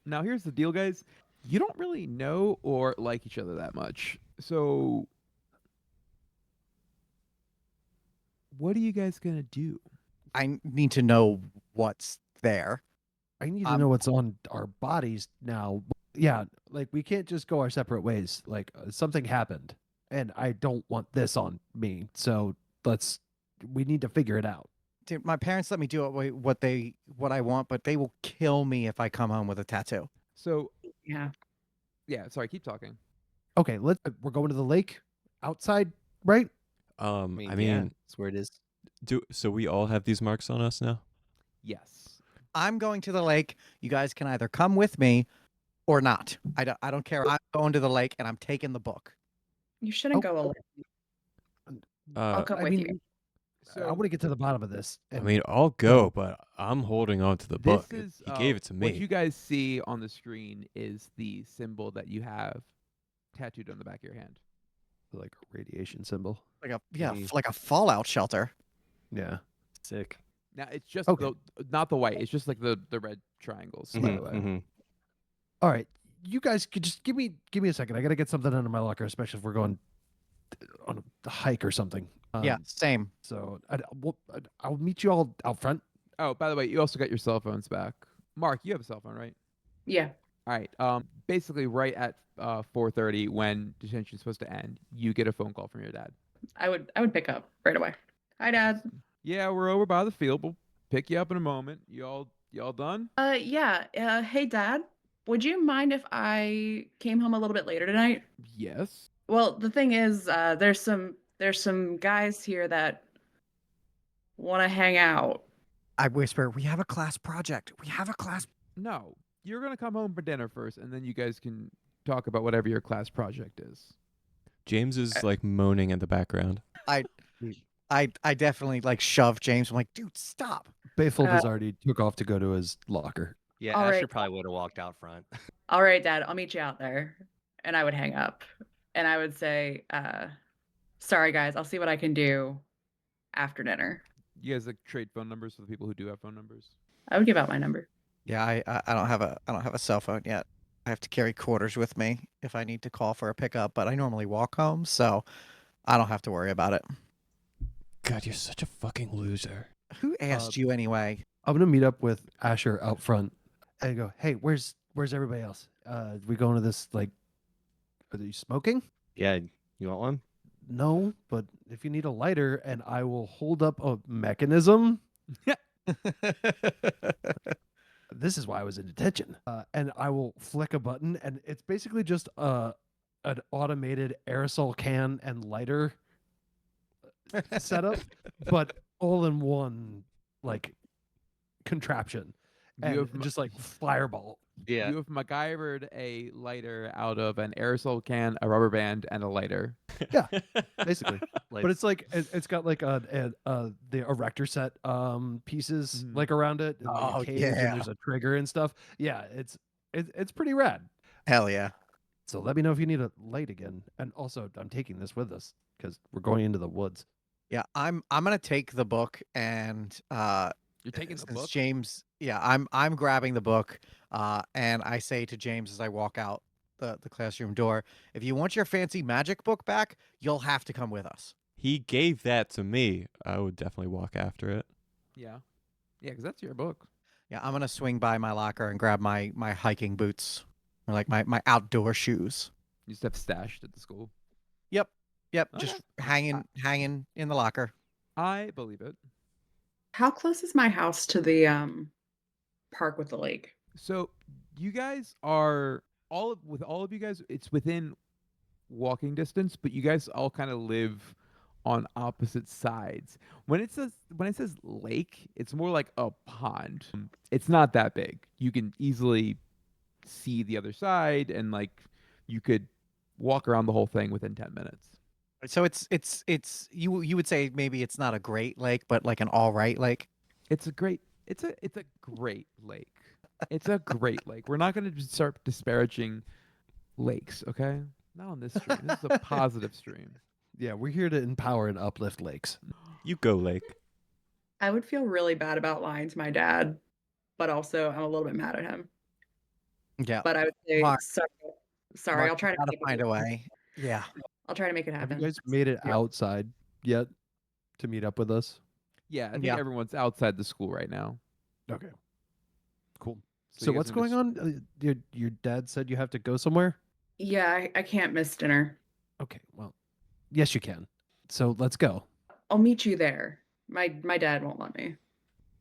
Now here's the deal, guys. You don't really know or like each other that much. So what are you guys gonna do? I need to know what's there. I need to Um, know what's on our bodies now. Yeah, like we can't just go our separate ways. Like something happened, and I don't want this on me. So let's. We need to figure it out. Dude, my parents let me do what I want, but they will kill me if I come home with a tattoo. So Yeah. yeah, sorry, keep talking. Okay, we're going to the lake outside, right? I Yeah, mean, that's where it is. so we all have these marks on us now? Yes. I'm going to the lake. You guys can either come with me or not. I don't care. I'm going to the lake and I'm taking the book. You shouldn't Oh. go alone. I'll come I with mean, you. I want to get to the bottom of this. I and- mean, I'll go, but I'm holding on to the book. This is He gave it to me. What you guys see on the screen is the symbol that you have tattooed on the back of your hand. like a radiation symbol. Like a fallout shelter. Yeah. Sick. Now it's just Okay. not the white. It's just like the red triangles. By the way. Mhm. All right, you guys could just give me a second. I gotta get something under my locker, especially if we're going on a hike or something. Yeah, same. So I'll meet you all out front. Oh, by the way, you also got your cell phones back. Mark, you have a cell phone, right? Yeah. All right. Basically, right at 4:30, when detention is supposed to end, you get a phone call from your dad. I would pick up right away. Hi, Dad. Yeah, we're over by the field. We'll pick you up in a moment. You all done? Yeah. Hey, Dad. Would you mind if I came home a little bit later tonight? Yes. Well, the thing is, there's some guys here that want to hang out. I whisper, we have a class project. We have a class. No, you're gonna come home for dinner first, and then you guys can talk about whatever your class project is. James is like moaning in the background. I definitely like shove James. I'm like, dude, stop. Bayfold has already took off to go to his locker. Yeah, All Asher right. probably would have walked out front. All right, Dad. I'll meet you out there. And I would hang up, and I would say, sorry, guys. I'll see what I can do after dinner. You guys like trade phone numbers for the people who do have phone numbers. I would give out my number. Yeah, I don't have a cell phone yet. I have to carry quarters with me if I need to call for a pickup, but I normally walk home, so I don't have to worry about it. God, you're such a fucking loser. Who asked you anyway? I'm gonna meet up with Asher out front and go, hey, where's everybody else? We going to this, like, are you smoking? Yeah, you want one? No, but if you need a lighter, and I will hold up a mechanism. This is why I was in detention. And I will flick a button, and it's basically just an automated aerosol can and lighter setup, but all in one, like, contraption. You And have just like fireball. Yeah. You have MacGyvered a lighter out of an aerosol can, a rubber band, and a lighter. Yeah, basically. Like, But it's like it's got like the erector set pieces like around it, and like Oh, a cage, yeah. and there's a trigger and stuff. Yeah, it's pretty rad. Hell yeah. So let me know if you need a light again. And also, I'm taking this with us because we're going into the woods. Yeah, I'm gonna take the book and You're taking the since book. James, yeah, I'm grabbing the book, and I say to James as I walk out the classroom door, if you want your fancy magic book back, you'll have to come with us. He gave that to me. I would definitely walk after it. Yeah, because that's your book. Yeah, I'm gonna swing by my locker and grab my hiking boots, or like my outdoor shoes. You just have stashed at the school. Yep, Okay. just hanging in the locker. I believe it. How close is my house to the park with the lake? So you guys are all of you guys. It's within walking distance, but you guys all kind of live on opposite sides. When it says lake, it's more like a pond. It's not that big. You can easily see the other side, and like you could walk around the whole thing within 10 minutes. So it's you would say maybe it's not a great lake, but like an all right lake. It's a great lake. It's a great lake. We're not going to start disparaging lakes, okay? Not on this stream. This is a positive stream. Yeah, we're here to empower and uplift lakes. You go, Lake. I would feel really bad about lying to my dad, but also I'm a little bit mad at him. Yeah. But I would say, Mark, sorry, Mark, I'll try you to gotta make find it, a way. Yeah. I'll try to make it Have you happen. guys made it Yeah. outside yet to meet up with us? Yeah, I think Yeah. everyone's outside the school right now. Okay. Cool. So So you guys what's are going just- on? Your dad said you have to go somewhere? Yeah, I can't miss dinner. Okay. Well, yes, you can. So let's go. I'll meet you there. My dad won't let me.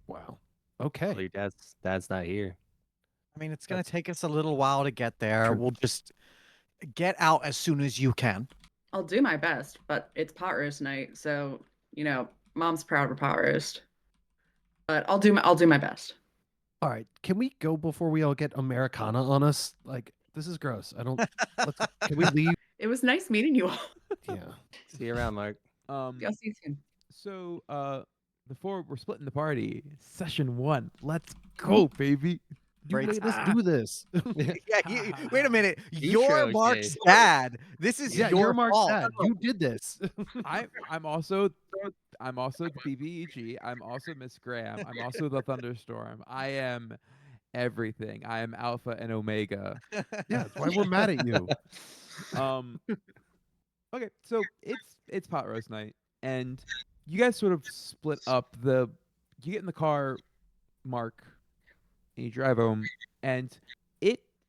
Wow. Well, Okay. your dad's not here. I mean, it's gonna take us a little while to get there. True. We'll just get out as soon as you can. I'll do my best, but it's pot roast night, so mom's proud of pot roast. But I'll do my best. All right. Can we go before we all get Americana on us? Like, this is gross. I don't. Can we leave? It was nice meeting you all. Yeah. See you around, Mark. I'll see you soon. So before we're splitting the party, session 1. Let's go, baby. You Great made us stuff. do this. Yeah. Wait a minute. Intro, You're Mark's Jay. dad. This is Yeah, your you're Mark's fault. dad. You did this. I'm also the BBEG. I'm also Miss Graham. I'm also the Thunderstorm. I am everything. I am Alpha and Omega. Yeah, that's why we're mad at you. Um Okay, so it's pot roast night, and you guys sort of split up. You get in the car, Mark, and you drive home, and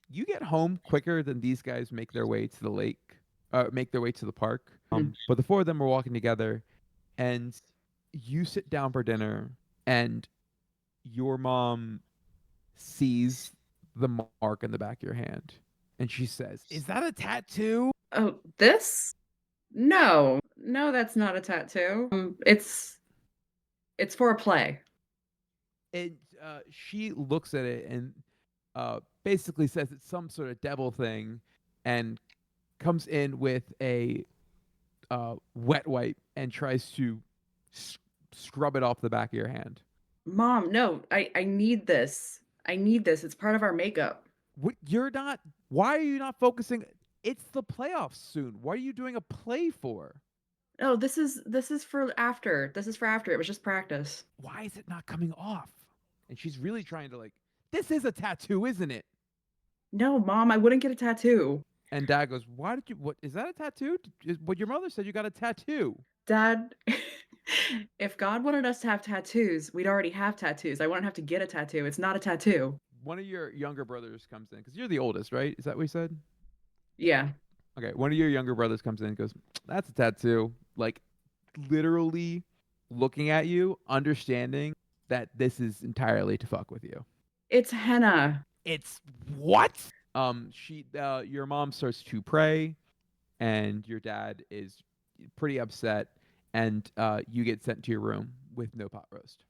you get home quicker than these guys make their way to the lake, make their way to the park. But the four of them are walking together, and you sit down for dinner, and your mom sees the mark in the back of your hand, and she says, "Is that a tattoo?" Oh, this? No, that's not a tattoo. It's for a play. And she looks at it and basically says it's some sort of devil thing, and comes in with a wet wipe and tries to scrub it off the back of your hand. Mom, no, I need this. I need this. It's part of our makeup. What, you're not? Why are you not focusing? It's the playoffs soon. What are you doing a play for? No, this is for after. This is for after. It was just practice. Why is it not coming off? And she's really trying to this is a tattoo, isn't it? No, Mom, I wouldn't get a tattoo. And Dad goes, "Why did you? What is that a tattoo? What your mother said you got a tattoo." Dad, if God wanted us to have tattoos, we'd already have tattoos. I wouldn't have to get a tattoo. It's not a tattoo. One of your younger brothers comes in because you're the oldest, right? Is that what you said? Yeah. Okay, one of your younger brothers comes in and goes, "That's a tattoo." Like, literally looking at you, understanding that this is entirely to fuck with you. It's henna. It's what? Your mom starts to pray, and your dad is pretty upset, and you get sent to your room with no pot roast.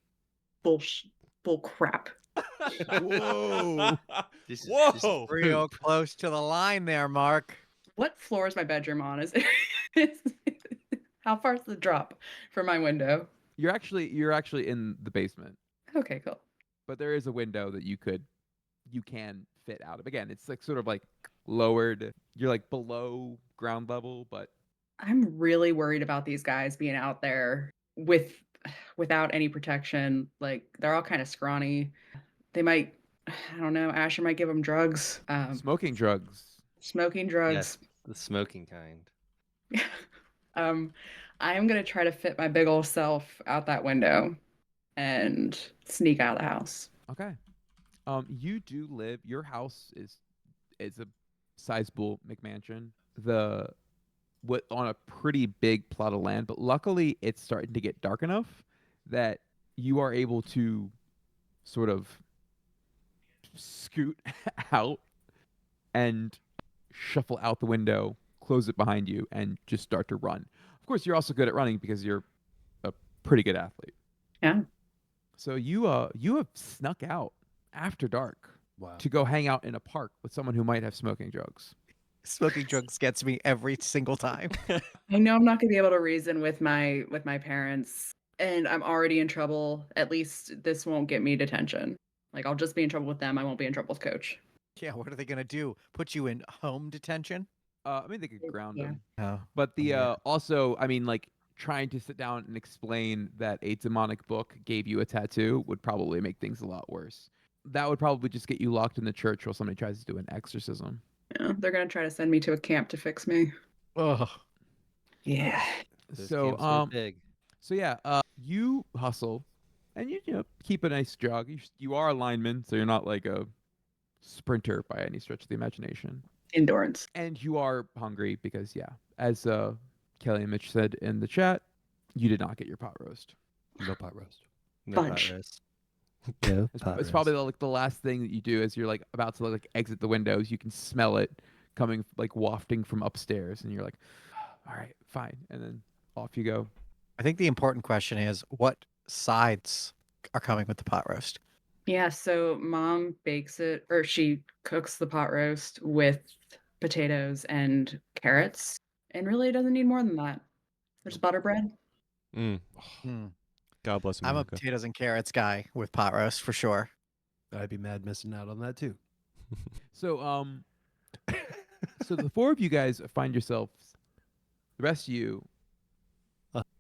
Bull crap. Whoa. This is Whoa! Real close to the line there, Mark. What floor is my bedroom on? How far's the drop from my window? You're actually in the basement, Okay, cool. but there is a window that you can fit out of. Again, it's sort of lowered. You're below ground level, but I'm really worried about these guys being out there without any protection. Like, they're all kind of scrawny. They might, I don't know, Asher might give them drugs. smoking drugs. Smoking yes, drugs. the smoking kind. I am gonna try to fit my big old self out that window and sneak out of the house. Okay. You do live. Your house is a sizable McMansion. On a pretty big plot of land, but luckily it's starting to get dark enough that you are able to sort of scoot out and shuffle out the window, close it behind you, and just start to run. Of course, you're also good at running because you're a pretty good athlete. Yeah. So you have snuck out after dark Wow. to go hang out in a park with someone who might have smoking drugs. Smoking drugs gets me every single time. I know I'm not gonna be able to reason with my parents, and I'm already in trouble. At least this won't get me detention. Like, I'll just be in trouble with them. I won't be in trouble with Coach. Yeah, what are they gonna do? Put you in home detention? I mean, they could ground Yeah. him, Oh. but Yeah. also, I mean, trying to sit down and explain that a demonic book gave you a tattoo would probably make things a lot worse. that would probably just get you locked in the church while somebody tries to do an exorcism. Yeah, they're gonna try to send me to a camp to fix me. Oh, Yeah. Those So camps are big. so yeah, you hustle, and you know keep a nice jog. You are a lineman, so you're not like a sprinter by any stretch of the imagination. Endurance. And you are hungry because yeah, as Kelly and Mitch said in the chat, you did not get your pot roast. No pot roast. No pot Fudge. roast. Yeah, It's probably like the last thing that you do as you're like about to like exit the windows. You can smell it coming like wafting from upstairs, and you're like, all right, fine, and then off you go. I think the important question is what sides are coming with the pot roast? Yeah, so mom bakes it, or she cooks the pot roast with potatoes and carrots, and really doesn't need more than that. There's butter bread. Mm. Hmm. God bless I'm a America. potatoes and carrots guy with pot roast for sure. I'd be mad missing out on that too. So so the four of you guys find yourselves, the rest of you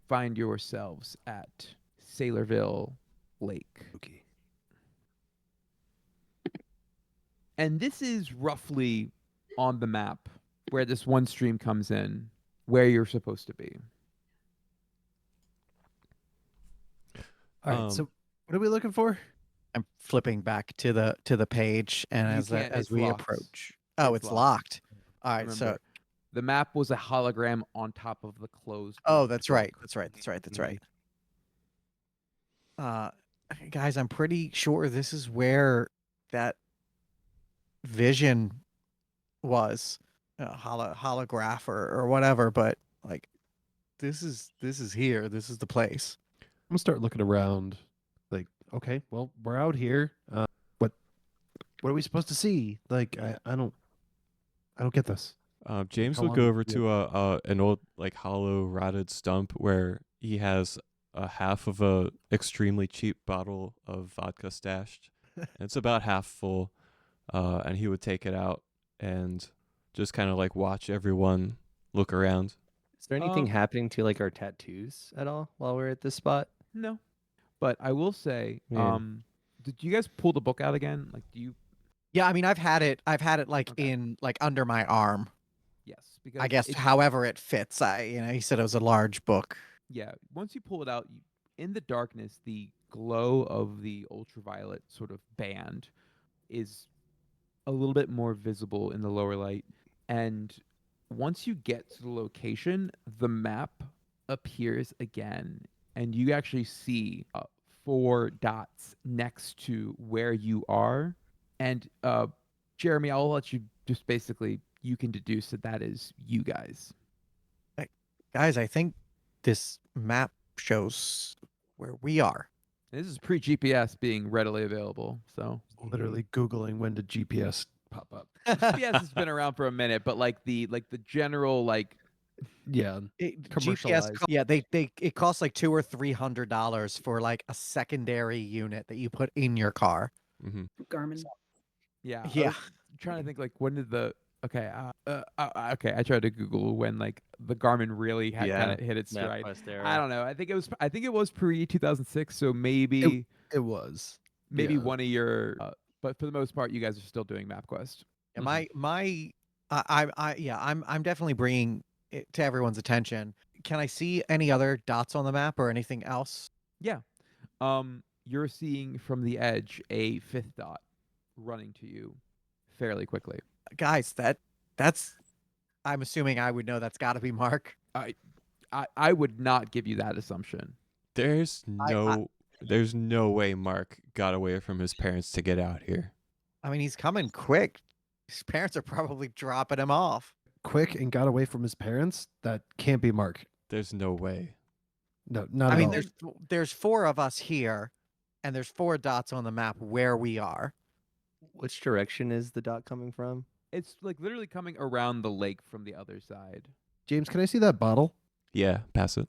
find yourselves at Sailorville Lake. Okay. And this is roughly on the map where this one stream comes in, where you're supposed to be. All right. So what are we looking for? I'm flipping back to the page, and You as can't- as it's we locked. approach, oh, It's it's locked. locked. All right, so Remember, the map was a hologram on top of the closed. oh, book. that's right, that's right, that's right, that's right. Guys, I'm pretty sure this is where that vision was, holograph or whatever. But like, this is here. This is the place. I'm gonna start looking around. Like, okay, well, we're out here. What are we supposed to see? Like, I don't get this. James How will go long- over yeah. to an old like hollow rotted stump where he has a half of a extremely cheap bottle of vodka stashed. And it's about half full, and he would take it out and just kind of like watch everyone look around. Is there anything Um, happening to like our tattoos at all while we're at this spot? No, but I will say, Weird. did you guys pull the book out again? Like, do you? Yeah, I mean, I've had it like Okay. in like under my arm. Yes, because I guess however it fits. He said it was a large book. yeah. Once you pull it out, in the darkness, the glow of the ultraviolet sort of band is a little bit more visible in the lower light, and once you get to the location, the map appears again, and you actually see 4 dots next to where you are. And Jeremy, I'll let you just basically you can deduce that is you guys. Guys, I think this map shows where we are. This is pre GPS being readily available, so Literally Googling when did GPS pop up. GPS has been around for a minute, but like the general like Yeah. GPS, Commercialized. yeah, it costs like $200 or $300 for like a secondary unit that you put in your car. Mm-hmm. Garmin. yeah I Yeah. was trying to think like when did the okay okay I tried to Google when like the Garmin really had Yeah, kind of hit its stride. MapQuest era. I don't know. I think it was pre 2006, so maybe It was. maybe yeah. one of your but for the most part you guys are still doing MapQuest. Yeah, Mhm. I'm definitely bringing it to everyone's attention. Can I see any other dots on the map or anything else? Yeah. You're seeing from the edge a 5th dot running to you fairly quickly. Guys, that's I'm assuming I would know that's got to be Mark. I would not give you that assumption. There's no way Mark got away from his parents to get out here. I mean, he's coming quick. His parents are probably dropping him off. Quick and got away from his parents. That can't be Mark. There's no way. No, not I at mean, all. there's 4 of us here, and there's 4 dots on the map where we are. Which direction is the dot coming from? It's like literally coming around the lake from the other side. James, can I see that bottle? Yeah, pass it.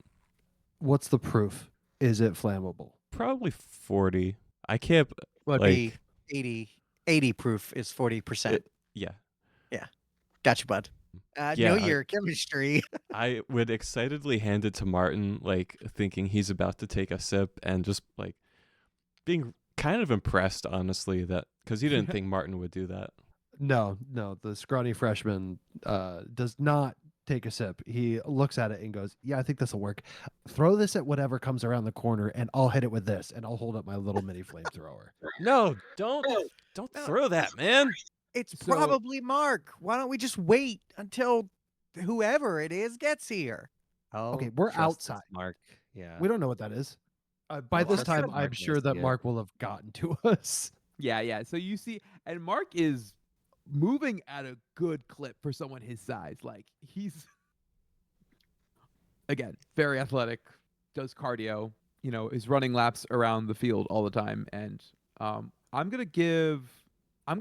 What's the proof? Is it flammable? Probably 40. I can't. Would like, be 80 proof is 40%. Yeah. Gotcha, bud. Yeah, Know your chemistry. I would excitedly hand it to Martin, like thinking he's about to take a sip and just like being kind of impressed, honestly, that because he didn't think Martin would do that. No, the scrawny freshman does not take a sip. He looks at it and goes, "Yeah, I think this will work. Throw this at whatever comes around the corner, and I'll hit it with this, and I'll hold up my little mini flamethrower." No, don't throw that, man. It's So- probably Mark. Why don't we just wait until whoever it is gets here? Okay, we're trust this outside. Mark. Yeah. We don't know what that is. By Well, this that's time, what I'm Mark sure knows, that yeah. Mark will have gotten to us. Yeah. So you see, and Mark is moving at a good clip for someone his size. Like he's again very athletic, does cardio. You know, is running laps around the field all the time. And I'm gonna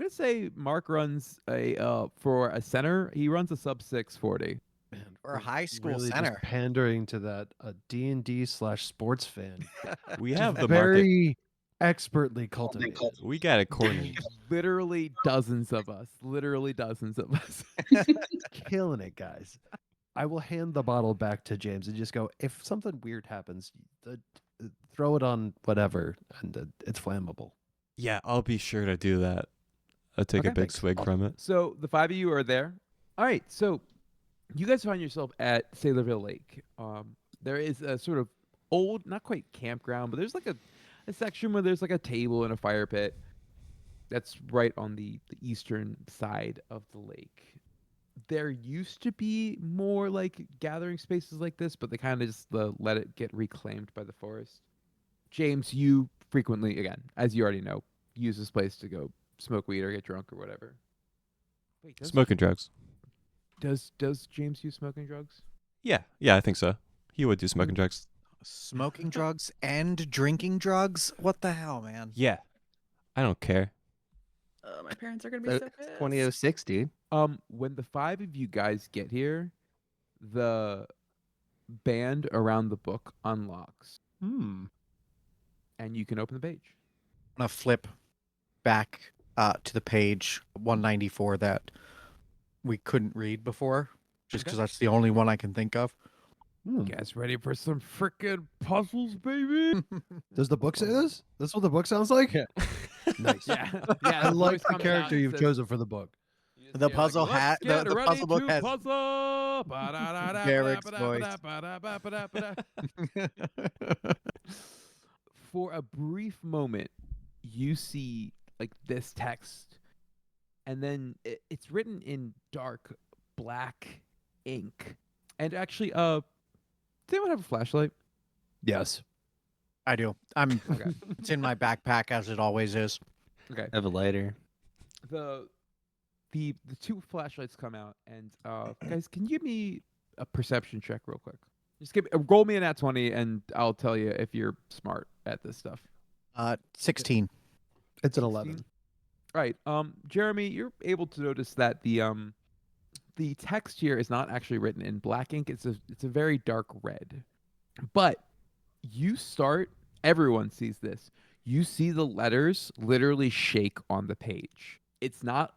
say Mark runs a for a center. He runs a sub 640. Man, Or a high school really center. just pandering to that D&D/sports fan. We Just have the market. very expertly cultivated. We got it cornered. Literally dozens of us. Literally dozens of us. Killing it, guys. I will hand the bottle back to James and just go, if something weird happens, throw it on whatever, and it's flammable. Yeah, I'll be sure to do that. I'll take Okay, a big thanks. swig from it. So the five of you are there. All right. So you guys find yourself at Sailorville Lake. There is a sort of old, not quite campground, but there's like a section where there's like a table and a fire pit. That's right on the eastern side of the lake. There used to be more like gathering spaces like this, but they kind of just let it get reclaimed by the forest. James, you frequently, again, as you already know, use this place to go smoke weed or get drunk or whatever. Wait, Smoking drugs. does James use smoking drugs? Yeah, I think so. He would do smoking drugs. Smoking drugs and drinking drugs? What the hell, man? Yeah, I don't care. My parents are gonna be so pissed. 2006, dude. When the five of you guys get here, the band around the book unlocks, Hmm. and you can open the page. I'm gonna flip back to the page 194 that we couldn't read before, just Okay. because that's the only one I can think of. Hmm. You guys ready for some frickin' puzzles, baby? Does the book say this? That's what the book sounds like? Yeah. Nice. Yeah. I the like voice the comes out character and you've says- chosen for the book. you just The hear, like, puzzle "Let's hat- the get puzzle ready book to has puzzle." Ba-da-da-da, Derek's ba-da-ba-da, ba-da-ba-da, ba-da-ba-da. For a brief moment, you see like this text, and then it's written in dark black ink. And actually, does anyone have a flashlight? Yes. I do. I'm. Okay. It's in my backpack as it always is. Okay. I have a lighter. The two flashlights come out, and guys, can you give me a perception check real quick? Just roll me an at 20, and I'll tell you if you're smart at this stuff. 16. It's an 16? 11. Right. Jeremy, you're able to notice that the text here is not actually written in black ink. It's a very dark red. But everyone sees this. You see the letters literally shake on the page. It's not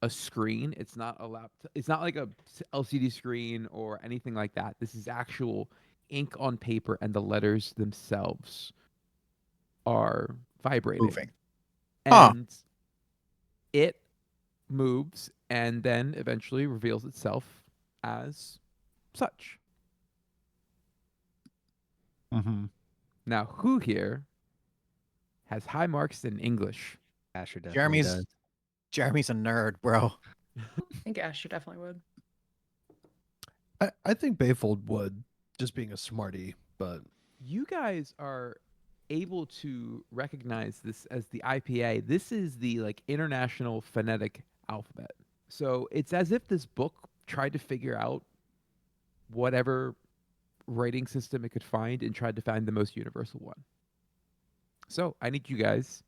a screen. It's not a laptop. It's not like a LCD screen or anything like that. This is actual ink on paper, and the letters themselves are vibrating. Moving. And it moves and then eventually reveals itself as such. Mm-hmm. Now, who here has high marks in English? Asher definitely Jeremy's does. Jeremy's a nerd, bro. I think Asher definitely would. I think Bayfold would, just being a smarty, but You guys are able to recognize this as the IPA. This is the like international phonetic alphabet. So it's as if this book tried to figure out whatever writing system it could find and tried to find the most universal one. So I need you guys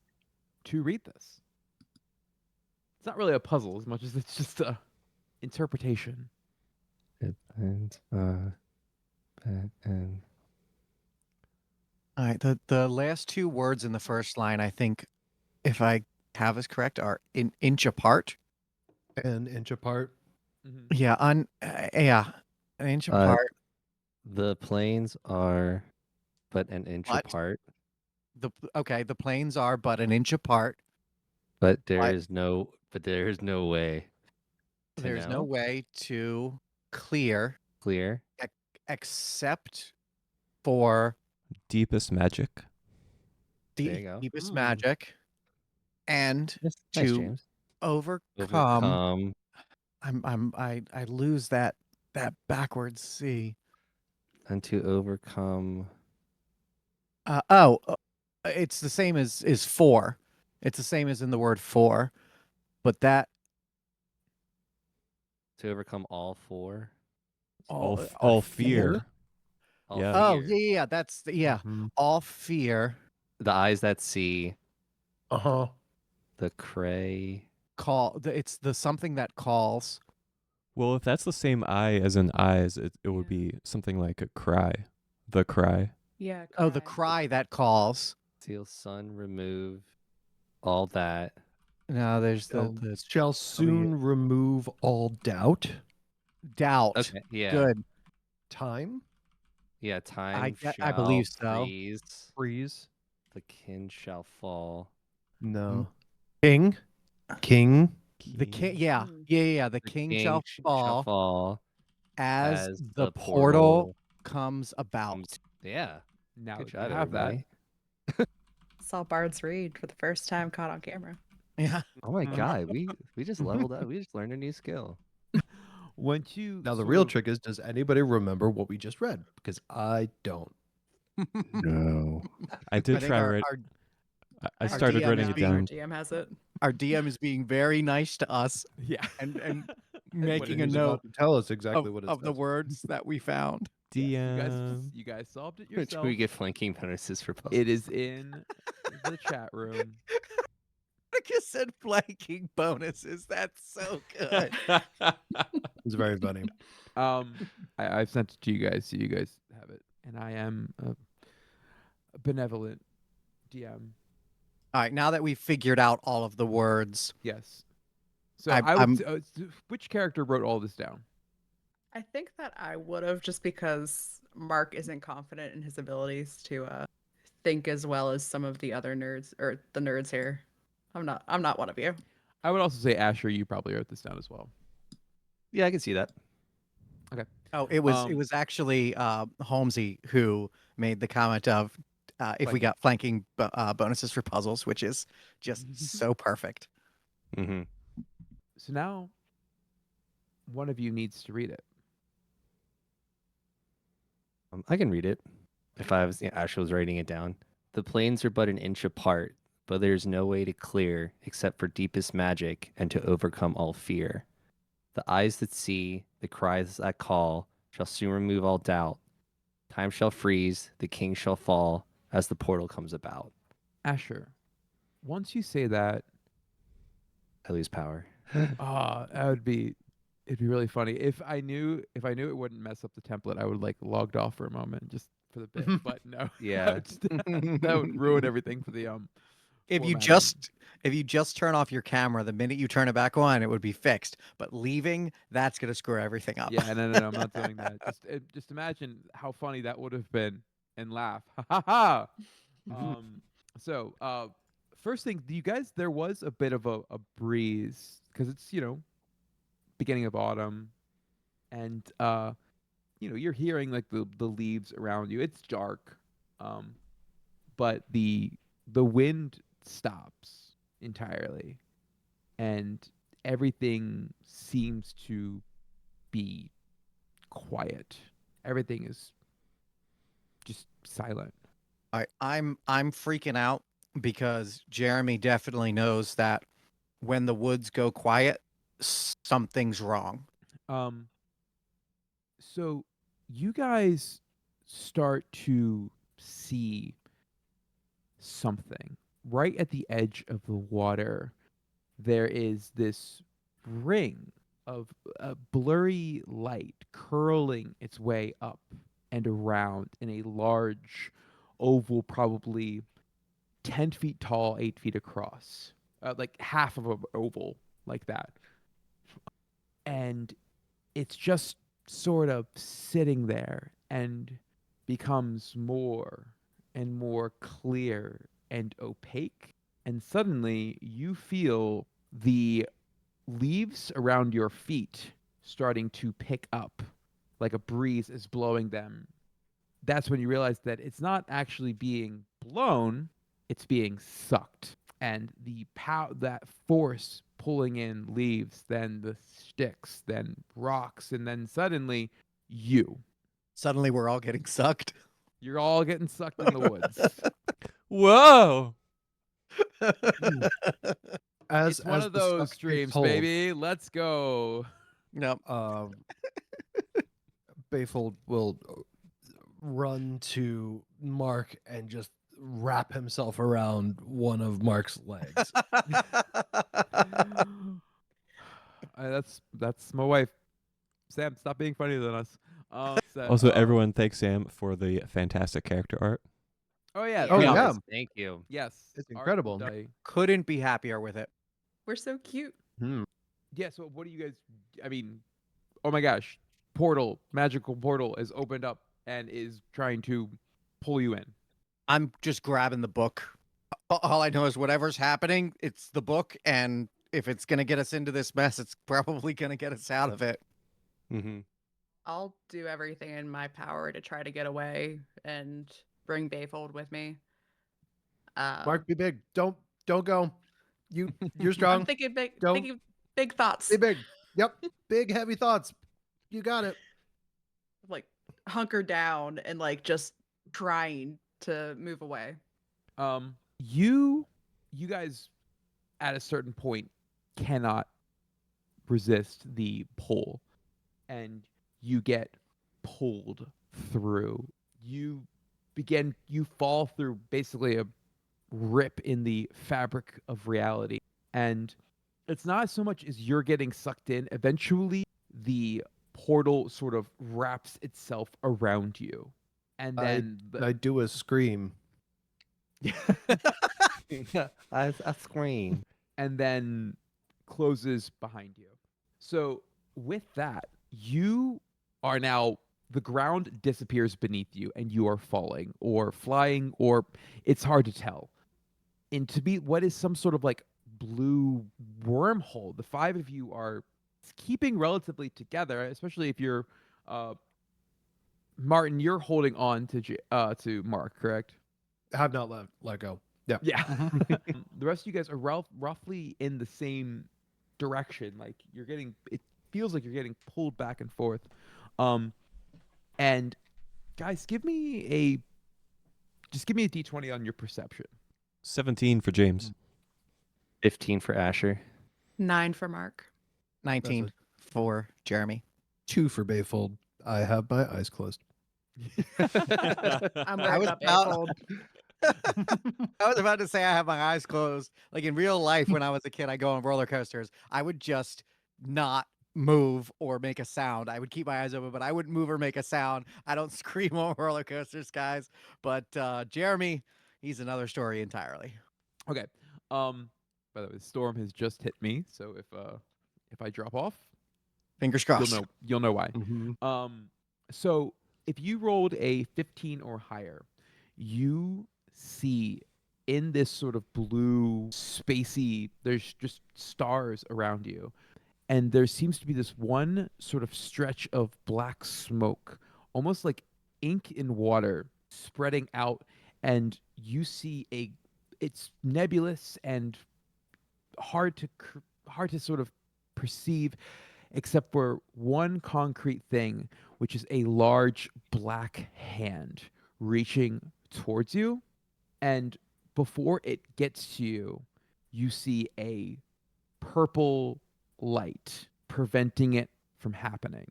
to read this. It's not really a puzzle as much as it's just a interpretation. And and All right. The last two words in the first line, I think, if I have this correct, are an inch apart. an inch apart. Yeah. An inch Uh, apart. the planes are but an inch What? apart. the planes are but an inch apart. But there What? is no way to There's no know. way to clear Clear. except for Deepest magic. There you go. deepest Mm. magic and Nice, to James. overcome. Overcome. I lose that backwards C. And to overcome. It's the same as is for. It's the same as in the word for, but that To overcome all four. All fear. All Yeah. Oh fear. yeah, that's Mhm. all fear. The eyes that see. Uh-huh. The cray. It's the something that calls. Well, if that's the same eye as in eyes, it would Yeah. be something like a cry. The cry. Yeah. Oh, the cry that calls. Seal sun remove. All that. No, there's Shall, the shall soon remove all doubt. doubt. Okay. Yeah. Good. Time. Yeah. Time I shall believe so. freeze. Freeze. The kin shall fall. No. King. King. The king. Yeah, Mm. yeah. The The king shall shall fall fall as as the portal comes about. Yeah. Now Good that job, you have that. everybody. Saw bards read for the first time caught on camera. Yeah. Oh my god, we just leveled up. We just learned a new skill. Once you Now the sort real of- trick is, does anybody remember what we just read? Because I don't. No. I did I think try our, write. our I our started DM writing is it being- Our down. GM has it. our DM is being very nice to us yeah, and What making it a is note about to tell us exactly of, what it of the says. words that we found. DM. you guys solved it Which yourself. we get flanking bonuses for puzzles. It is in the chat room. Like you said, flanking bonuses. That's so good. It's very funny. I've sent it to you guys, so you guys have it. And I am a benevolent DM. All right, now that we've figured out all of the words, Yes. So I'm- I would. I'm- Which character wrote all this down? I think that I would have just because Mark isn't confident in his abilities to think as well as some of the other nerds or the nerds here. I'm not one of you. I would also say Asher. You probably wrote this down as well. Yeah, I can see that. it was actually Holmesy who made the comment of if we got flanking bonuses for puzzles, which is just so perfect. Mm-hmm. So now, one of you needs to read it. I can read it. If I was Asher was writing it down. The planes are but an inch apart, but there's no way to clear except for deepest magic and to overcome all fear. The eyes that see, the cries that call, shall soon remove all doubt. Time shall freeze, the king shall fall, as the portal comes about. Asher, once you say that, I lose power. it'd be really funny if I knew it wouldn't mess up the template. I would like logged off for a moment just for the bit, but no. Yeah. that would ruin everything for the If you just turn off your camera, the minute you turn it back on, it would be fixed. But leaving, that's gonna screw everything up. Yeah, no, I'm not doing that. Just imagine how funny that would have been and laugh. Ha ha ha. So first thing, you guys, there was a bit of a breeze because it's beginning of autumn, and you're hearing like the leaves around you. It's dark, but the wind stops entirely, and everything seems to be quiet. Everything is just silent. All right, I'm freaking out because Jeremy definitely knows that when the woods go quiet, something's wrong. So you guys start to see something right at the edge of the water. There is this ring of blurry light curling its way up and around in a large oval, probably 10 feet tall, 8 feet across, like half of an oval like that. And it's just sort of sitting there and becomes more and more clear and opaque. And suddenly you feel the leaves around your feet starting to pick up, like a breeze is blowing them. That's when you realize that it's not actually being blown, it's being sucked. And the that force pulling in leaves, then the sticks, then rocks, and then suddenly you. Suddenly we're all getting sucked. You're all getting sucked in the woods. Whoa! As It's one as of the those suck streams, takes hold, baby. Let's go. Nope. Bayfold will run to Mark and just wrap himself around one of Mark's legs. That's my wife. Sam, stop being funnier than us. Also, everyone thanks Sam for the fantastic character art. Oh yeah. Oh, yeah. yeah. Thank you. Yes. It's Art incredible. Day. Couldn't be happier with it. We're so cute. Yeah. So what do you guys? I mean, oh my gosh, magical portal is opened up and is trying to pull you in. I'm just grabbing the book. All I know is whatever's happening, it's the book, and if it's gonna get us into this mess, it's probably gonna get us out of it. Mm-hmm. I'll do everything in my power to try to get away and bring Bayfold with me. Mark, be big. Don't go. You're I'm strong. thinking Don't- thinking big thoughts. Be big. Yep. Big heavy thoughts. You got it. Like hunker down and like just trying to move away. You guys at a certain point cannot resist the pull, and you get pulled through. You fall through basically a rip in the fabric of reality, and it's not so much as you're getting sucked in. Eventually the portal sort of wraps itself around you, and then I do a scream. I scream. and then closes behind you. So with that, you are now, the ground disappears beneath you and you are falling or flying, or it's hard to tell, into be what is some sort of like blue wormhole. The five of you are keeping relatively together, especially if you're Martin, you're holding on to Mark, correct? Have not let go. Yeah. Yeah. The rest of you guys are roughly in the same direction. Like it feels like you're getting pulled back and forth. And guys, give me a D20 on your perception. 17 for James. 15 for Asher. 9 for Mark. 19 for Jeremy. 2 for Bayfold. I have my eyes closed. I'm I worried was about about- Bayfold. I was about to say I have my eyes closed. Like in real life, when I was a kid, I go on roller coasters. I would just not move or make a sound. I would keep my eyes open, but I wouldn't move or make a sound. I don't scream on roller coasters, guys. But Jeremy, he's another story entirely. Okay. By the way, the storm has just hit me, so if I drop off, Fingers crossed. you'll know why. Mm-hmm. So if you rolled a 15 or higher, you see in this sort of blue, spacey, there's just stars around you. And there seems to be this one sort of stretch of black smoke, almost like ink in water, spreading out. And you see it's nebulous and hard to sort of perceive, except for one concrete thing, which is a large black hand reaching towards you. And before it gets to you, you see a purple light preventing it from happening.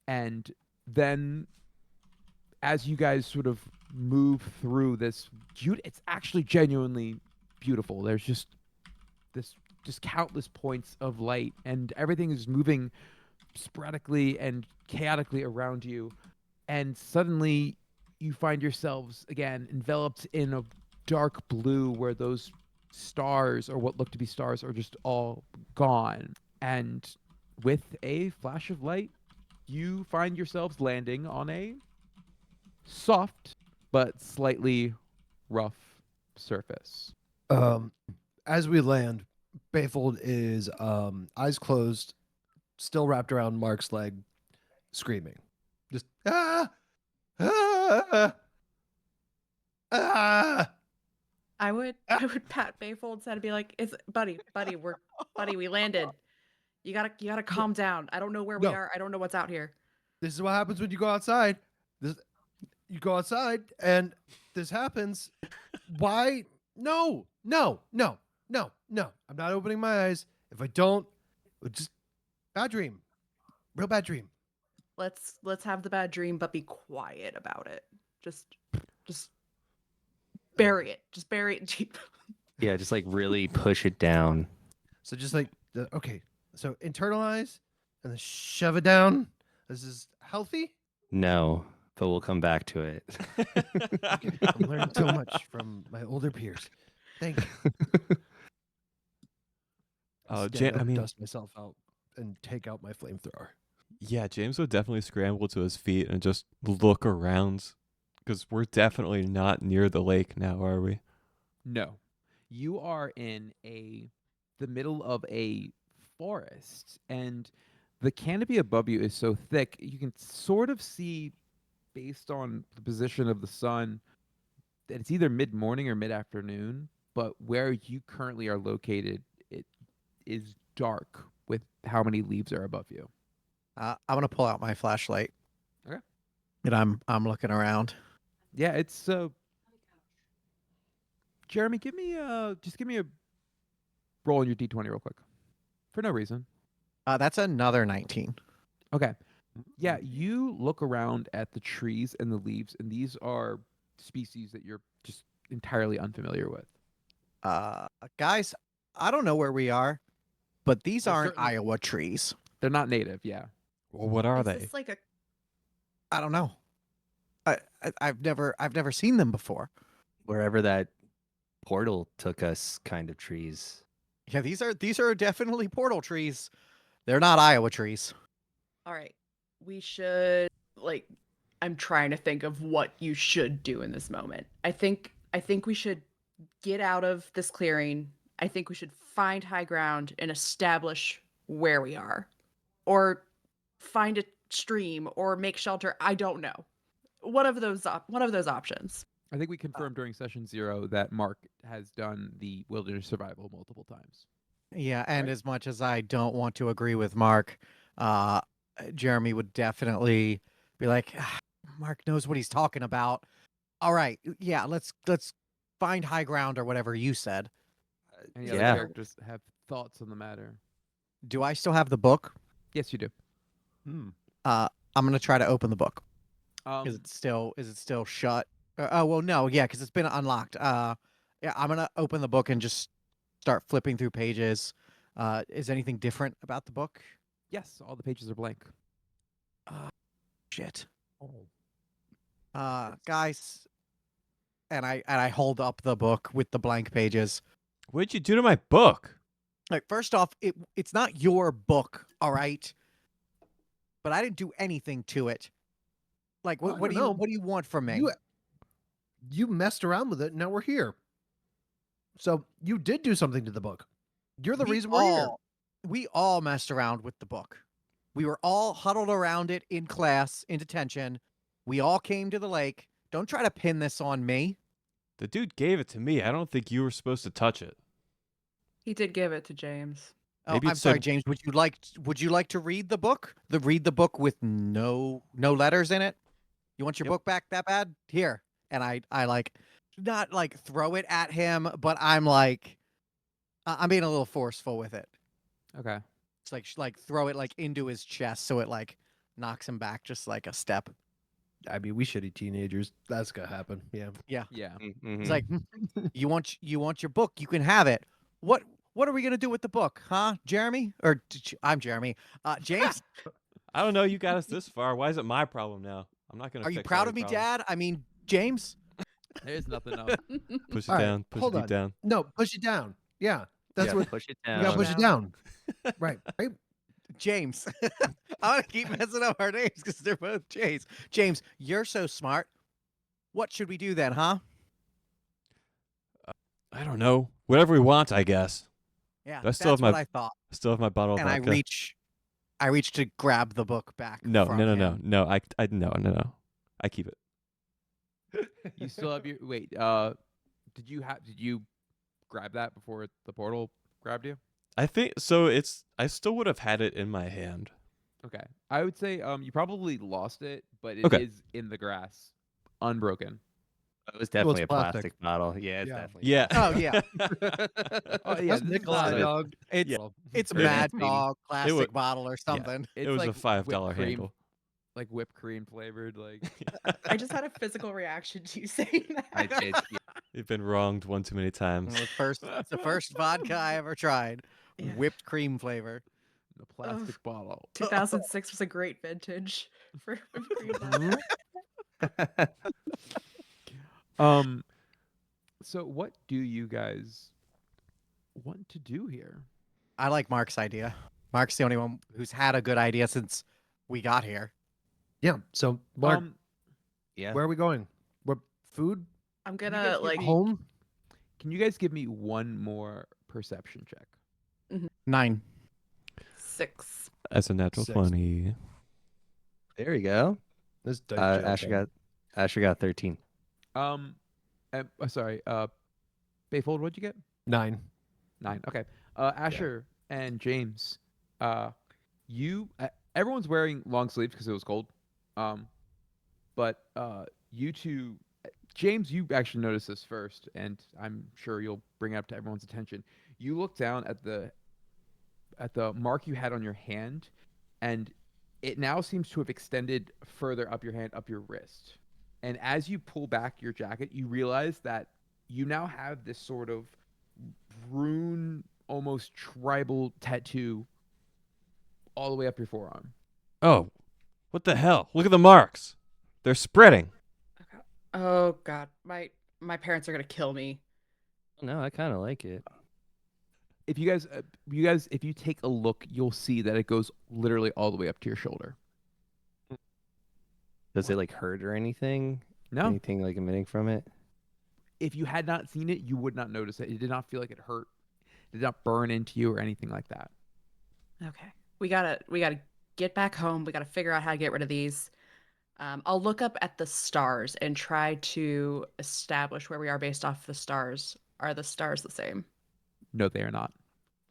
And then as you guys sort of move through this, it's actually genuinely beautiful. There's just countless points of light, and everything is moving sporadically and chaotically around you. And suddenly you find yourselves again enveloped in a dark blue where those stars, or what look to be stars, are just all gone. And with a flash of light, you find yourselves landing on a soft but slightly rough surface. As we land, Bayfold is eyes closed, still wrapped around Mark's leg, screaming. Just ah, ah. I would pat Bayfold's head and be like, "It's buddy, we landed. You gotta calm down. I don't know where we No. are. I don't know what's out here." This is what happens when you go outside. You go outside and this happens. Why? No. I'm not opening my eyes. If I don't, just bad dream. Real bad dream. Let's have the bad dream, but be quiet about it. Just bury it. Just bury it deep. Yeah, just like really push it down. So just like, okay. So internalize and then shove it down. This is healthy. No, but we'll come back to it. Okay, I'm learning so much from my older peers. Thank you. Stand up, dust myself out, and take out my flamethrower. Yeah, James would definitely scramble to his feet and just look around, because we're definitely not near the lake now, are we? No, you are in the middle of a forest, and the canopy above you is so thick you can sort of see, based on the position of the sun, that it's either mid-morning or mid-afternoon. But where you currently are located, it is dark with how many leaves are above you. I'm gonna pull out my flashlight. Okay. And I'm looking around. Yeah, it's Jeremy, give me a roll on your D20 real quick. For no reason. That's another 19. Okay. Yeah, you look around at the trees and the leaves, and these are species that you're just entirely unfamiliar with. Guys, I don't know where we are, but these They're aren't certainly- Iowa trees. They're not native, yeah. Well, what are Is they? this like a I don't know. I've never seen them before. Wherever that portal took us, kind of trees. Yeah, these are definitely portal trees. They're not Iowa trees. All right. We should I'm trying to think of what you should do in this moment. I think we should get out of this clearing. I think we should find high ground and establish where we are. Or find a stream or make shelter. I don't know. One of those options. I think we confirmed during session 0 that Mark has done the wilderness survival multiple times. Yeah, and Right. as much as I don't want to agree with Mark, Jeremy would definitely be like, Mark knows what he's talking about. All right, yeah, let's find high ground or whatever you said. Any other Yeah. characters have thoughts on the matter? Do I still have the book? Yes, you do. I'm gonna try to open the book. Um, Is it still shut? Oh well, no, yeah, because it's been unlocked. Yeah, I'm gonna open the book and just start flipping through pages. Is anything different about the book? yes, all the pages are blank. Shit. Guys, and I hold up the book with the blank pages. What'd you do to my book? Like, first off, it's not your book, all right? But I didn't do anything to it. Like, Well, what I do don't know. you want from me? You messed around with it. Now we're here. So you did do something to the book. You're the reason we're here. We all messed around with the book. We were all huddled around it in class, in detention. We all came to the lake. Don't try to pin this on me. The dude gave it to me. I don't think you were supposed to touch it. He did give it to James. Oh, Maybe I'm it sorry, said- James. Would you like to read the book? Read the book with no letters in it? You want your Yep. book back that bad? Here. And I like not like throw it at him, but I'm like I'm being a little forceful with it. Okay. It's like throw it like into his chest so it like knocks him back just like a step. I mean, we shitty teenagers. That's gonna happen. Yeah. Yeah. Mm-hmm. He's like, you want your book, you can have it. What are we gonna do with the book, huh, Jeremy? Or I'm Jeremy. James, I don't know. You got us this far. Why is it my problem now? I'm not gonna. are you fix all proud your of me, problems. Dad? I mean, James. There's nothing else. Push it All right, down. Push hold it on. down. No, push it down. Yeah. That's Yeah, what push it you down. gotta push it down. Right. Right. James. I'm gonna keep messing up our names because they're both J's. James, you're so smart. What should we do then, huh? I don't know. Whatever we want, I guess. Yeah, I still have that's my what I thought. Still have my bottle of And I vodka. reach to grab the book back. No, from no, no, him. no, no. No. I keep it. You still have your wait. Did you grab that before the portal grabbed you? I think so. I still would have had it in my hand. Okay. I would say you probably lost it, but it Okay. is in the grass, unbroken. It was Well, definitely it's a plastic. plastic bottle. Yeah, it's Yeah. definitely. Yeah. Oh, yeah. Oh yeah, That's this is Nikolai, not a, dog. It's Yeah. it's Very Mad nice, baby. Dog plastic wa- bottle or something. it's It was like a $5 whipped cream, handle. like whipped cream flavored. Like I just had a physical reaction to you saying that. I did. Yeah. You've been wronged one too many times. It's the first vodka I ever tried. Yeah. Whipped cream flavor. the plastic bottle. 2006 was a great vintage for whipped cream. Mhm. So what do you guys want to do here? I like Mark's idea. Mark's the only one who's had a good idea since we got here. Yeah. So, Mark, Yeah. where are we going? What food? I'm Can you gonna guys give like me- Home? Can you guys give me one more perception check? 9. 6. As a natural 6. 20. There we go. This dice jail thing. Asher got 13. Sorry. Bayfold, what'd you get? 9. 9. Okay. Asher and James, everyone's wearing long sleeves because it was cold. But you two, James, you actually noticed this first, and I'm sure you'll bring it up to everyone's attention. You look down at the mark you had on your hand, and it now seems to have extended further up your hand, up your wrist. And as you pull back your jacket, you realize that you now have this sort of rune, almost tribal tattoo all the way up your forearm. Oh, what the hell? Look at the marks. They're spreading. Oh god, my parents are gonna kill me. No, I kind of like it. If you guys, if you take a look, you'll see that it goes literally all the way up to your shoulder. Does it like hurt or anything? No, Anything like emitting from it? if you had not seen it, you would not notice it. It did not feel like it hurt. It did not burn into you or anything like that. Okay. We gotta get back home. We gotta figure out how to get rid of these. I'll look up at the stars and try to establish where we are based off the stars. Are the stars the same? No, they are not.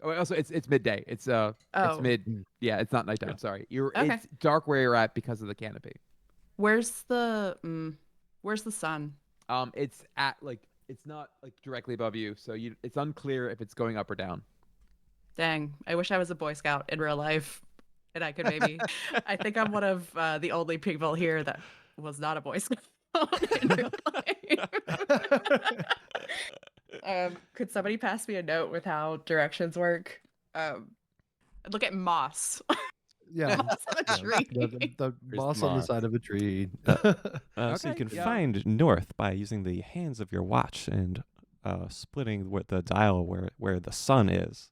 Oh, also, it's midday. It's Oh. mid. Yeah, it's not nighttime. Sorry, Okay. It's dark where you're at because of the canopy. Where's the sun? It's at it's not like directly above you, so it's unclear if it's going up or down. Dang, I wish I was a Boy Scout in real life, and I could maybe. I think I'm one of the only people here that was not a Boy Scout in real life. Could somebody pass me a note with how directions work? Look at moss. Yeah. Moss on a tree. The There's moss on the moss. side of a tree. So you Okay, can yeah. find north by using the hands of your watch and splitting the dial where the sun is.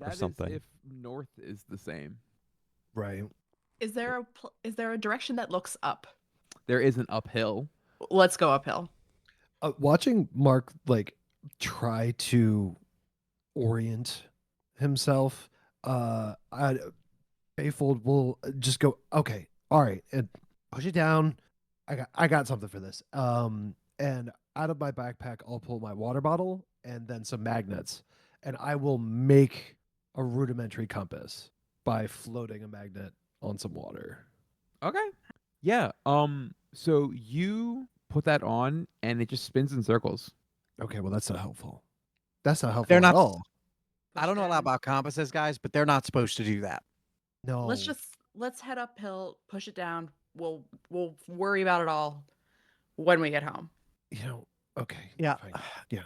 That is something. if north is the same. Right. Is there a direction that looks up? There is an uphill. Let's go uphill. Watching Mark like try to orient himself, Bayfold will just go, okay, all right, and push it down. I got something for this. And out of my backpack, I'll pull my water bottle and then some magnets, and I will make a rudimentary compass by floating a magnet on some water. Okay. Yeah. So you put that on, and it just spins in circles. Okay, well that's not helpful. That's not helpful They're at not- all. I don't know a lot about compasses, guys, but they're not supposed to do that. No. Let's head uphill, push it down. We'll worry about it all when we get home. Okay. Yeah. Fine. Yeah.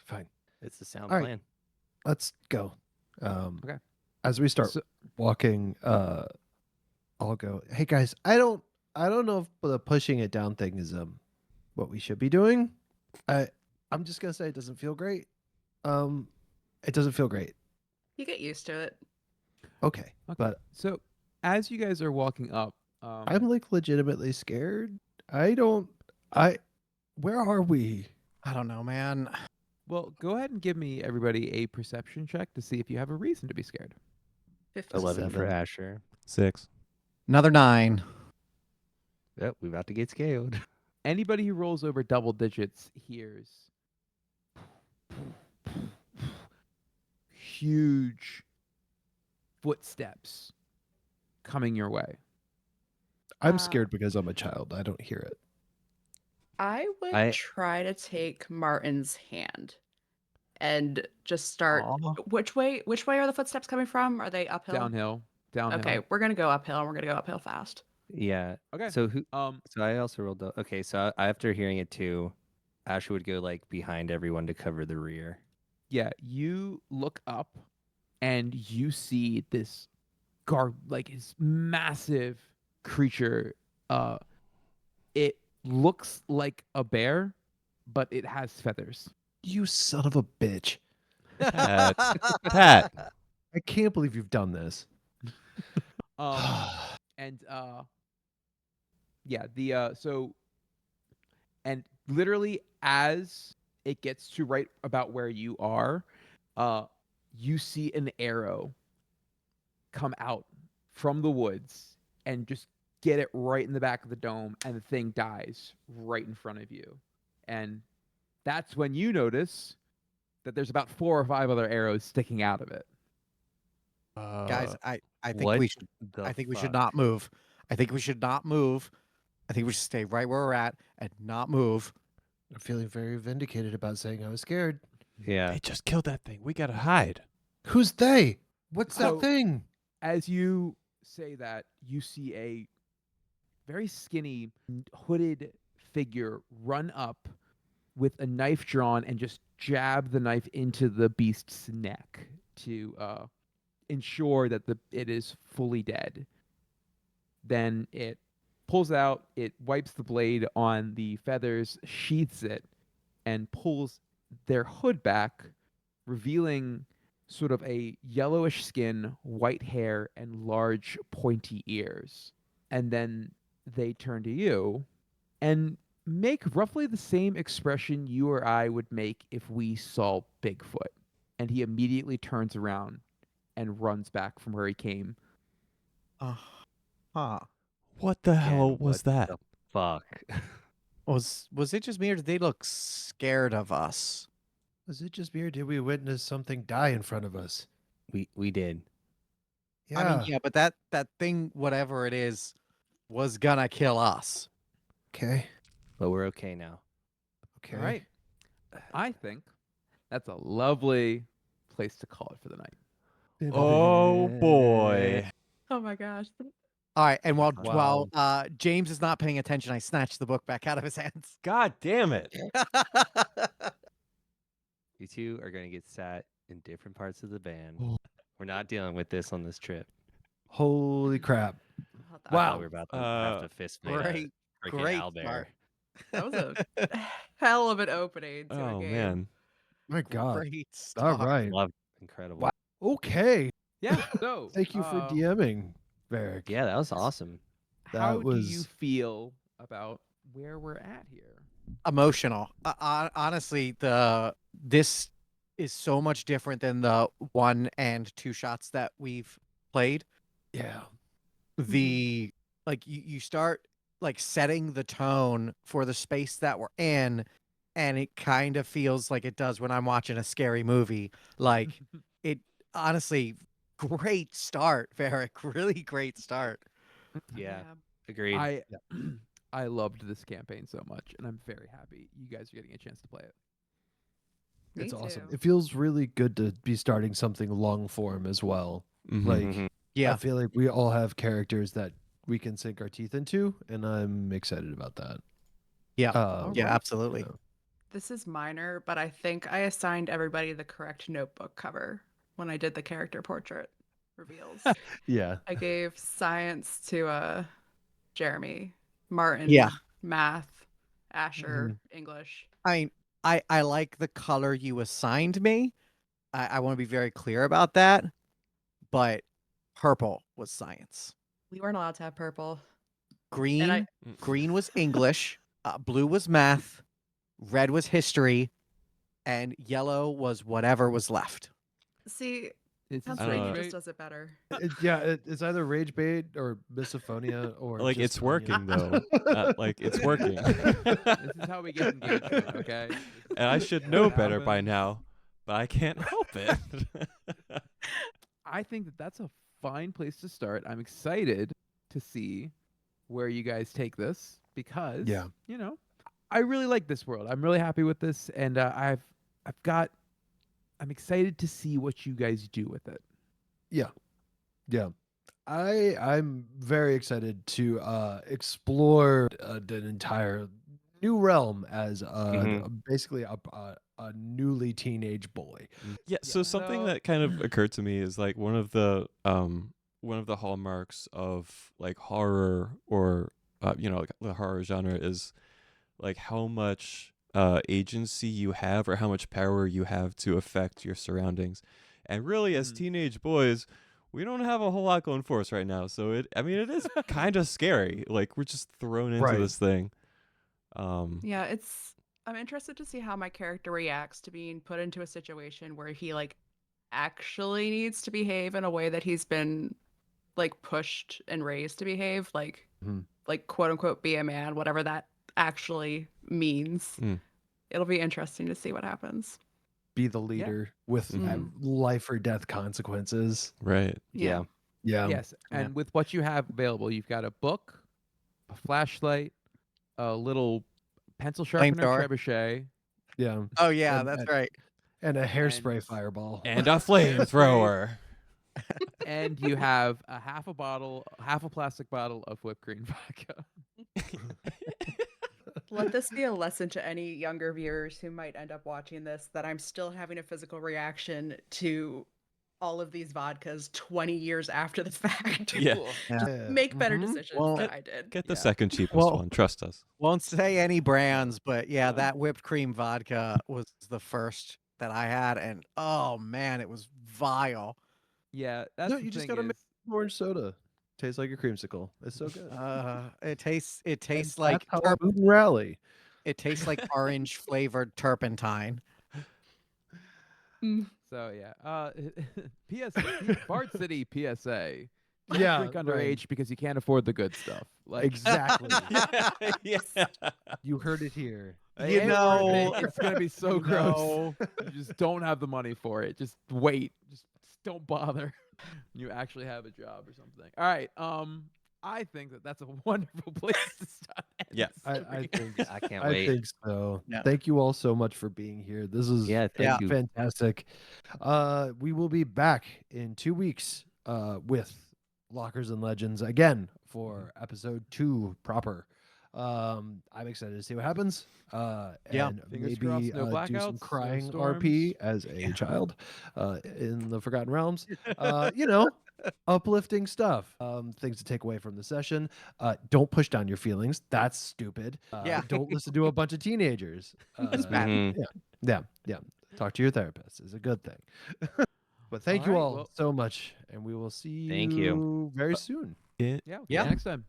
Fine. It's a sound All right. plan. Let's go. Okay. As we start So- walking, I'll go, hey guys, I don't know if the pushing it down thing is what we should be doing. I'm just gonna say it doesn't feel great. It doesn't feel great. You get used to it. Okay. But So as you guys are walking up, I'm like legitimately scared. Where are we? I don't know, man. Well, go ahead and give me everybody a perception check to see if you have a reason to be scared. 15. 11 for 7. Asher. 6. Another 9. Yep, we about to get scaled. Anybody who rolls over double digits hears huge footsteps coming your way. I'm Uh, scared because I'm a child. I don't hear it. I would I- try to take Martin's hand and just start. Aw. Which way are the footsteps coming from? Are they uphill? Downhill. Okay, we're gonna go uphill, and we're gonna go uphill fast. Yeah. Okay. So who? Um, So I also rolled. Okay, so after hearing it too, Asher would go like behind everyone to cover the rear. yeah, you look up and you see this this massive creature. It looks like a bear, but it has feathers. You son of a bitch. Pat. Pat. I can't believe you've done this. And yeah, and literally as it gets to right about where you are, you see an arrow come out from the woods and just get it right in the back of the dome, and the thing dies right in front of you. And that's when you notice that there's about 4 or 5 other arrows sticking out of it. Guys, I think what we should the I think we should fuck? not move. I think we should not move. I think we should stay right where we're at and not move. I'm feeling very vindicated about saying I was scared. Yeah. They just killed that thing. We gotta hide. Who's they? What's So- that thing? As you say that, you see a very skinny, hooded figure run up with a knife drawn and just jab the knife into the beast's neck to ensure that it is fully dead. Then it pulls out, it wipes the blade on the feathers, sheaths it, and pulls their hood back, revealing sort of a yellowish skin, white hair, and large pointy ears. And then they turn to you and make roughly the same expression you or I would make if we saw Bigfoot. And he immediately turns around and runs back from where he came. Huh. What the hell Again, was what that? the fuck? Was it just me or did they look scared of us? Was it just me or did we witness something die in front of us? we did. Yeah. I mean, yeah, but that thing, whatever it is, was gonna kill us. Okay. But we're okay now. Okay. All right. I think that's a lovely place to call it for the night. Oh boy. Oh my gosh. All right, and while Wow. James is not paying attention, I snatch the book back out of his hands. God damn it. You two are gonna get sat in different parts of the band. Oh. We're not dealing with this on this trip. Holy crap. I thought we were about to have Uh, to fist fight Great, a freaking great owlbear. start. That was a hell of an opening to a Oh game. man. My God. Great All start. right. Love, incredible. Wow. Okay. Yeah. So Thank you for DMing, Varric. Yeah, that was awesome. how That do you was- feel about where we're at here? Emotional. Honestly, this is so much different than the 1 and 2 shots that we've played. Yeah. The like you start like setting the tone for the space that we're in, and it kind of feels like it does when I'm watching a scary movie. Like it honestly, great start, Varric. Really great start. Yeah, agreed. I I loved this campaign so much, and I'm very happy you guys are getting a chance to play it. Me It's awesome. too. It feels really good to be starting something long form as well. Mhm. Like Mhm. Yeah. I feel like we all have characters that we can sink our teeth into, and I'm excited about that. Yeah. Um, Yeah, absolutely. yeah. This is minor, but I think I assigned everybody the correct notebook cover when I did the character portrait reveals. Yeah. I gave science to Jeremy, Martin, Yeah. math, Asher, English. I mean, I like the color you assigned me. I want to be very clear about that. But purple was science. We weren't allowed to have purple. Green I- green was English. Blue was math. Red was history. and yellow was whatever was left. See, It's I don't Pennsylvania know. just does it better. It's either rage bait or misophonia or Like just it's working onion. though. Like it's working. This is how we get engagement, okay? This is And I what should know better by happens. now, but I can't help it. I think that that's a fine place to start. I'm excited to see where you guys take this because, Yeah. you know, I really like this world. I'm really happy with this, and I'm excited to see what you guys do with it. Yeah. I'm very excited to explore an entire new realm as basically a newly teenage bully. Yeah, so something So- that kind of occurred to me is like one of the hallmarks of like horror or like the horror genre is like how much agency you have or how much power you have to affect your surroundings. And really as Mhm. teenage boys, we don't have a whole lot going for us right now. So it is kind of scary. Like we're just thrown into Right. this thing. Yeah, I'm interested to see how my character reacts to being put into a situation where he like actually needs to behave in a way that he's been like pushed and raised to behave, like Mhm. like quote unquote be a man, whatever that actually means. Mm. It'll be interesting to see what happens. Be the leader with Mhm. life or death consequences. Right. Yeah. Yeah. Yes, and with what you have available, you've got a book, a flashlight, a little pencil sharpener Flamethrower. trebuchet, Yeah. Oh yeah, And- that's and- right. And a hairspray And- fireball. And a flamethrower. and you have a half a plastic bottle of whipped cream vodka. Let this be a lesson to any younger viewers who might end up watching this that I'm still having a physical reaction to all of these vodkas 20 years after the fact. Yeah. Yeah. Make better Mhm. decisions Well- than I did. Get the Yeah. second cheapest Well- one. Trust us. Won't say any brands, but yeah, that whipped cream vodka was the first that I had, and oh man, it was vile. Yeah, that's No, the you just thing gotta make is- orange soda. Tastes like a creamsicle. It's so good. It tastes And like that's how Food and Rally. it tastes like orange flavored turpentine. So yeah. PS Bard City PSA. Yeah, Drink right. underage because you can't afford the good stuff. Like Exactly. yeah. You heard it here. You know, it's gonna be so you gross. know. You just don't have the money for it. Just wait. Just don't bother. You actually have a job or something. All right. I think that that's a wonderful place to start. Yes. I think I can't I wait. think so. Yeah. Thank you all so much for being here. This is Yeah, thank you. fantastic. We will be back in 2 weeks with Lockers and Legends again for episode 2 proper. I'm excited to see what happens. Yeah. And Fingers maybe crossed, no do blackouts, some no crying storms. RP as a child in the Forgotten Realms. You know, uplifting stuff. Things to take away from the session. Don't push down your feelings. That's stupid. Yeah. Don't listen to a bunch of teenagers. That's bad. Mhm. Yeah. Talk to your therapist is a good thing. But thank you Alright, all well- so much, and we will see Thank you. very soon. Yeah. Yeah. Next time.